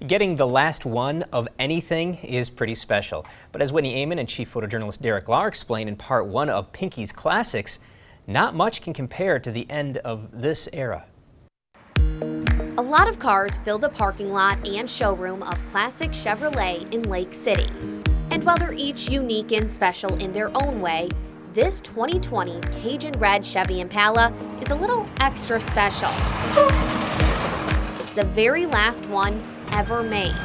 Getting the last one of anything is pretty special. But as Whitney Amon and Chief Photojournalist Derek Lahr explained in part one of Pinky's Classics, not much can compare to the end of this era. A lot of cars fill the parking lot and showroom of Classic Chevrolet in Lake City. And while they're each unique and special in their own way, this 2020 Cajun red Chevy Impala is a little extra special. It's the very last one ever made.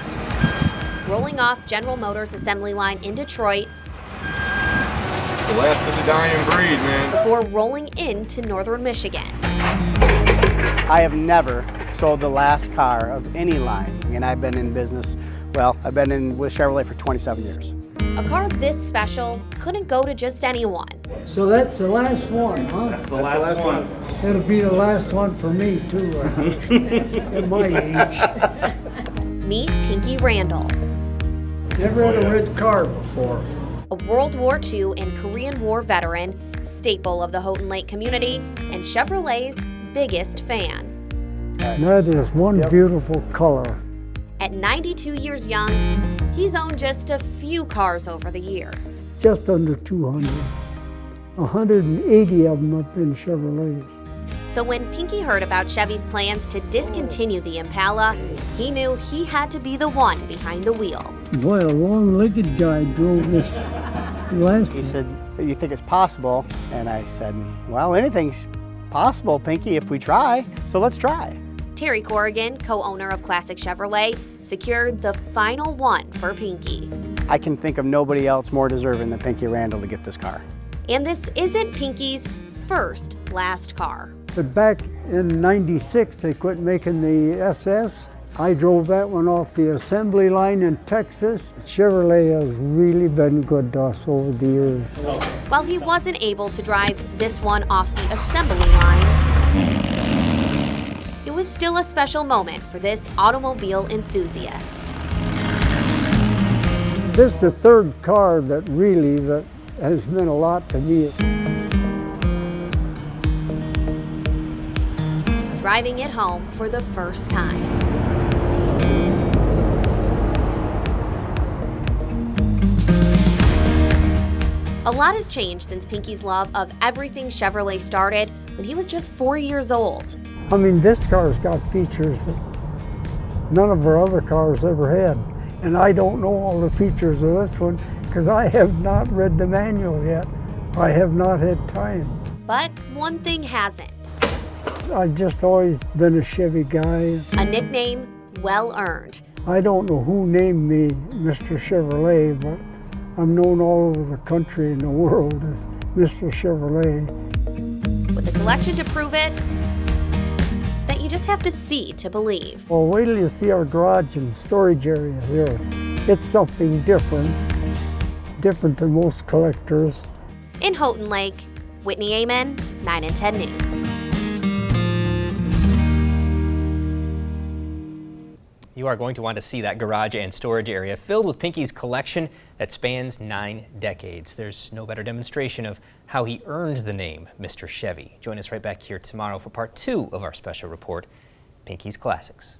Rolling off General Motors assembly line in Detroit, it's the last of the dying breed, man. Before rolling into northern Michigan. I have never sold the last car of any line, and I've been in business, well, I've been in with Chevrolet for 27 years. A car this special couldn't go to just anyone. So that's the last one, huh? That's the last one. It'll be the last one for me, too, at my age. Meet Pinky Randall. Never had a red car before. A World War II and Korean War veteran, staple of the Houghton Lake community, and Chevrolet's biggest fan. That is one beautiful color. At 92 years young, he's owned just a few cars over the years. Just under 200. 180 of them have been Chevrolets. So when Pinky heard about Chevy's plans to discontinue the Impala, he knew he had to be the one behind the wheel. Boy, a long-legged guy drove this last. He said, "You think it's possible?" And I said, "Well, anything's possible, Pinky, if we try, so let's try." Terry Corrigan, co-owner of Classic Chevrolet, secured the final one for Pinky. I can think of nobody else more deserving than Pinky Randall to get this car. And this isn't Pinky's first last car. But back in '96, they quit making the SS. I drove that one off the assembly line in Texas. Chevrolet has really been good to us over the years. While he wasn't able to drive this one off the assembly line, it was still a special moment for this automobile enthusiast. This is the third car that has meant a lot to me. Driving it home for the first time. A lot has changed since Pinky's love of everything Chevrolet started when he was just 4 years old. I mean, this car's got features that none of our other cars ever had. And I don't know all the features of this one because I have not read the manual yet. I have not had time. But one thing hasn't. I've just always been a Chevy guy. A nickname well earned. I don't know who named me Mr. Chevrolet, but I'm known all over the country and the world as Mr. Chevrolet. With a collection to prove it, that you just have to see to believe. Well, wait till you see our garage and storage area here. It's something different than most collectors. In Houghton Lake, Whitney Amon, 9 and 10 News. You are going to want to see that garage and storage area filled with Pinky's collection that spans 9 decades. There's no better demonstration of how he earned the name Mr. Chevy. Join us right back here tomorrow for part 2 of our special report, Pinky's Classics.